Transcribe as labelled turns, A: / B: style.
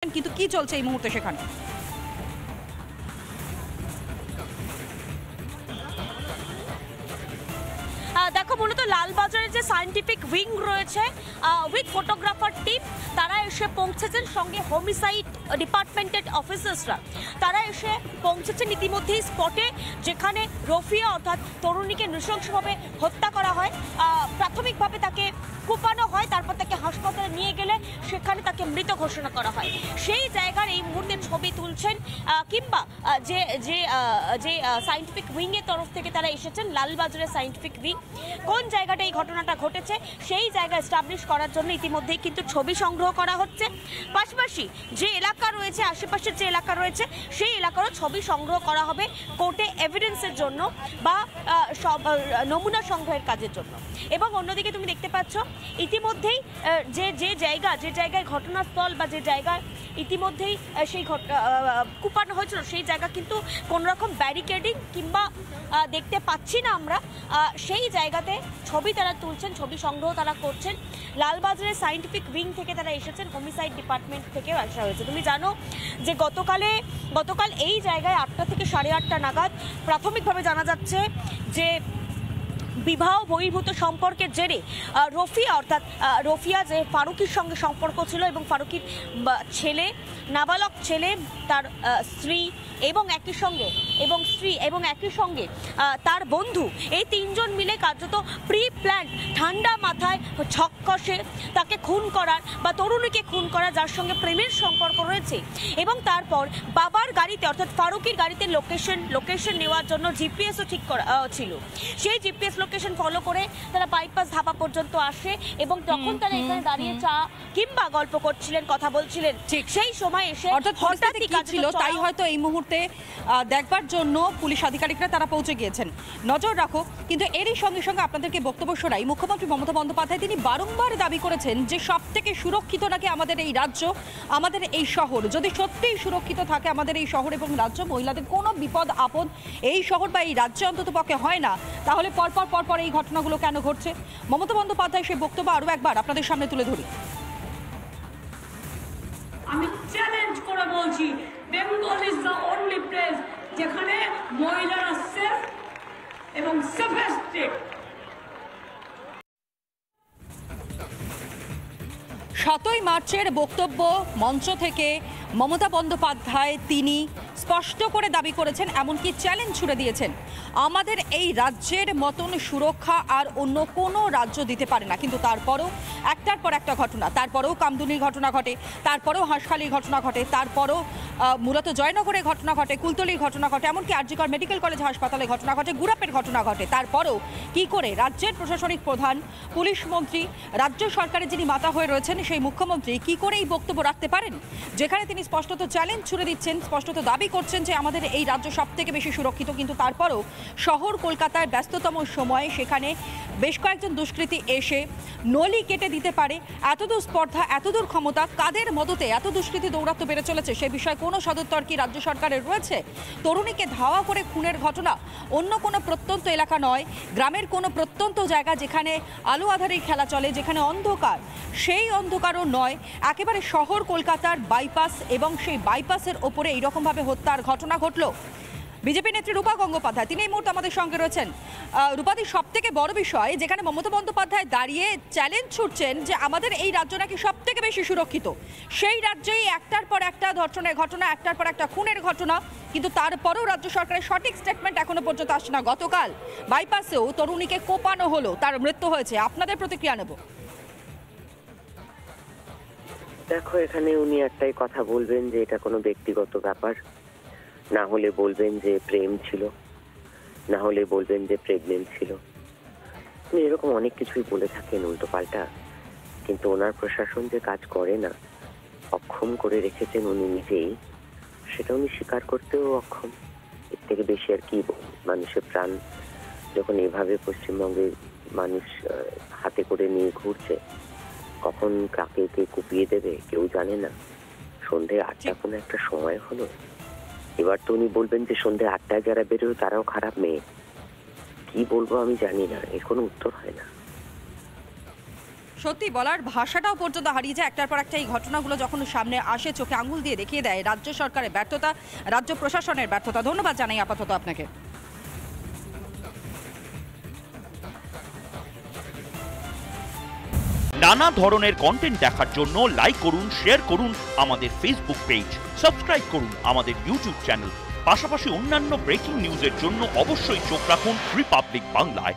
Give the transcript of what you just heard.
A: কিন্তু কি চলছে এই মুহূর্তে সেখানে?
B: দেখো, মূলত লালবাজারের যে সায়েন্টিফিক উইং রয়েছে উইথ ফটোগ্রাফার টিম, তারা এসে পৌঁছেছেন, সঙ্গে হোমিসাইড ডিপার্টমেন্টের অফিসার্সরা তারা এসে পৌঁছেছেন ইতিমধ্যেই স্পটে, যেখানে রফিয়া অর্থাৎ তরুণীকে নৃশংসভাবে হত্যা করা হয়। প্রাথমিকভাবে তাকে কুপানো হয়, তারপর তাকে হাসপাতালে নিয়ে গেলে সেখানে তাকে মৃত ঘোষণা করা হয়। সেই জায়গার এই মুহূর্তে ছবি তুলছেন কিংবা যে যে যে সায়েন্টিফিক উইংয়ের তরফ থেকে তারা এসেছেন, লালবাজারের সায়েন্টিফিক উইং কোন জায়গাটা এই ঘটনাটা ঘটেছে সেই জায়গা এস্টাবলিশ করার জন্য ইতিমধ্যেই কিন্তু ছবি সংগ্রহ করা হচ্ছে। পাশাপাশি যে এলাকা রয়েছে, আশেপাশের যে এলাকা রয়েছে, সেই এলাকারও ছবি সংগ্রহ করা হবে কোর্টে এভিডেন্সের জন্য বা নমুনা সংগ্রহের কাজের জন্য। এবং অন্যদিকে তুমি দেখতে পাচ্ছ ইতিমধ্যেই যে জায়গায় ঘটনাস্থল বা যে জায়গায় ইতিমধ্যেই সেই কুপানো হয়েছিল সেই জায়গা কিন্তু কোনো রকম ব্যারিকেডিং কিংবা দেখতে পাচ্ছি না আমরা। সেই জায়গাতে ছবি তারা তুলছেন, ছবি সংগ্রহ তারা করছেন। লালবাজারের সায়েন্টিফিক উইং থেকে তারা এসেছেন, হোমিসাইড ডিপার্টমেন্ট থেকেও আসা হয়েছে। তুমি জানো যে গতকাল এই জায়গায় 8টা থেকে 8:30 নাগাদ প্রাথমিকভাবে জানা যাচ্ছে যে বিবাহ বহির্ভূত সম্পর্কের জেরে রফিয়া অর্থাৎ রফিয়া যে ফারুকির সঙ্গে সম্পর্ক ছিল এবং ফারুকির ছেলে, নাবালক ছেলে, তার স্ত্রী এবং একই সঙ্গে তার বন্ধু, এই তিনজন মিলে কার্যত প্রি প্ল্যান ঠান্ডা মাথায় ছক কষে তাকে খুন করার বা তরুণীকে খুন করার, যার সঙ্গে প্রেমের সম্পর্ক রয়েছে। এবং তারপর বাবার গাড়িতে অর্থাৎ ফারুকির গাড়িতে লোকেশন নেওয়ার জন্য জিপিএসও ঠিক করা ছিল। সেই জিপিএস লোকেশন ফলো করে তারা বাইপাস ধাবা পর্যন্ত আসে এবং তখন তারা এখানে দাঁড়িয়ে চা কিংবা গল্প করছিলেন, কথা বলছিলেন। ঠিক সেই সময় এসে
A: হঠাৎই কাজ ছিল, তাই হয়তো এই মুহূর্তে দেখবার জন্য পুলিশ আধিকারিকরা তারা পৌঁছে গিয়েছেন। নজর রাখো। কিন্তু এরই সঙ্গে সঙ্গে আপনাদেরকে বক্তব্য শোনাই, মুখ্যমন্ত্রী মমতা বন্দ্যোপাধ্যায় তিনি বারংবার দাবি করেছেন যে সব থেকে সুরক্ষিত নাকি আমাদের এই রাজ্য, আমাদের এই শহর। যদি সত্যিই সুরক্ষিত থাকে আমাদের এই শহর এবং রাজ্য, মহিলাদের কোনো বিপদ আপদ এই শহর বা এই রাজ্যে অন্তত পক্ষে হয় না, তাহলে পরপর এই ঘটনাগুলো কেন ঘটছে? মমতা বন্দ্যোপাধ্যায় সেই বক্তব্য আরও একবার আপনাদের সামনে তুলে ধরি।
C: আমি চ্যালেঞ্জ করে বলছি, Bengal is the only place যেখানে মহিলারা সেফ এবং সেফেস্ট স্টেট।
A: 7ই মার্চের বক্তব্য মঞ্চ থেকে মমতা বন্দ্যোপাধ্যায় তিনি স্পষ্ট করে দাবি করেছেন, এমনকি চ্যালেঞ্জ ছুড়ে দিয়েছেন, আমাদের এই রাজ্যের মতন সুরক্ষা আর অন্য কোনো রাজ্য দিতে পারে না। কিন্তু তারপরেও একটার পর একটা ঘটনা, তারপরেও কামদুনির ঘটনা ঘটে, তারপরেও হাঁসখালির ঘটনা ঘটে, তারপরেও মূলত জয়নগরের ঘটনা ঘটে, কুলতলির ঘটনা ঘটে, এমনকি আরজিকর মেডিকেল কলেজ হাসপাতালে ঘটনা ঘটে, গুরাপের ঘটনা ঘটে। তারপরেও কি করে রাজ্যের প্রশাসনিক প্রধান, পুলিশ মন্ত্রী, রাজ্য সরকারের যিনি মাথা হয়ে রয়েছেন সেই মুখ্যমন্ত্রী কি করে এই বক্তব্য রাখতে পারেন, যেখানে তিনি স্পষ্টত চ্যালেঞ্জ ছুড়ে দিচ্ছেন, স্পষ্টত দাবি করছেন যে আমাদের এই রাজ্য সব থেকে বেশি সুরক্ষিত। কিন্তু তারপরও শহর কলকাতার ব্যস্ততম সময়ে সেখানে বেশ কয়েকজন দুষ্কৃতী এসে নলি কেটে দিতে পারে, এতদূর স্পর্ধা, এতদূর ক্ষমতা, কাদের মদতে এত দুষ্কৃতী দৌরাত্ম্য বেড়ে চলেছে সে বিষয়ে কোনো সদুত্তর কি রাজ্য সরকারের রয়েছে? তরুণীকে ধাওয়া করে খুনের ঘটনা অন্য কোনো প্রত্যন্ত এলাকা নয়, গ্রামের কোনো প্রত্যন্ত জায়গা যেখানে আলো আঁধারের খেলা চলে, যেখানে অন্ধকার, সেই অন্ধকারও নয়, একেবারে শহর কলকাতার বাইপাস, এবং সেই বাইপাসের ওপরে এইরকমভাবে হত্যার ঘটনা ঘটল। বিজেপি নেত্রী রূপা গঙ্গোপাধ্যায় তিনি এই মুহূর্তে আমাদের সঙ্গে রয়েছেন। রূপাদি, সব থেকে বড় বিষয় যেখানে মমতা বন্দ্যোপাধ্যায় দাঁড়িয়ে চ্যালেঞ্জ ছুটছেন যে আমাদের এই রাজ্য নাকি সব থেকে বেশি সুরক্ষিত, সেই রাজ্যেই একটার পর একটা ধর্ষণের ঘটনা, একটার পর একটা খুনের ঘটনা, কিন্তু তারপরেও রাজ্য সরকারের সঠিক স্টেটমেন্ট এখনো পর্যন্ত আসছে না। গতকাল বাইপাসেও তরুণীকে কোপানো হলো, তার মৃত্যু হয়েছে। আপনাদের প্রতিক্রিয়া নেব।
D: দেখো, এখানে উনি একটাই কথা বলবেন যে এটা কোনো ব্যক্তিগত ব্যাপার, না হলে বলবেন যে প্রেম ছিল, না হলে বলবেন যে প্রেগনেন্ট ছিল। উনি এরকম অনেক কিছুই বলে থাকেন উল্টো পাল্টা, কিন্তু ওনার প্রশাসন যে কাজ করে না, অক্ষম করে রেখেছেন উনি নিজেই, সেটা উনি স্বীকার করতেও অক্ষম। এর থেকে বেশি আর কি? মানুষের প্রাণ যখন এভাবে পশ্চিমবঙ্গে মানুষ হাতে করে নিয়ে ঘুরছে, কখন কাকে কে কুপিয়ে দেবে কেউ জানে না। সন্ধে 8টা কোনো একটা সময় হলো, এবার তো উনি বলবেন যে সন্ধে 8টায় যারা বেরোয় তারাও খারাপ মেয়ে। কি বলবো আমি জানি না, এর কোনো উত্তর হয় না।
A: সত্যি বলার ভাষাটাও পর্যন্ত হারিয়ে যায় একটার পর একটা। এই ঘটনাগুলো যখন সামনে আসে চোখে আঙুল দিয়ে দেখিয়ে দেয় রাজ্য সরকারের ব্যর্থতা, রাজ্য প্রশাসনের ব্যর্থতা। ধন্যবাদ জানাই আপাতত আপনাকে।
E: নানা ধরনের কন্টেন্ট দেখার জন্য লাইক করুন, শেয়ার করুন আমাদের ফেসবুক পেজ, সাবস্ক্রাইব করুন আমাদের ইউটিউব চ্যানেল। পাশাপাশি অন্যান্য ব্রেকিং নিউজের জন্য অবশ্যই চোখ রাখুন রিপাবলিক বাংলায়।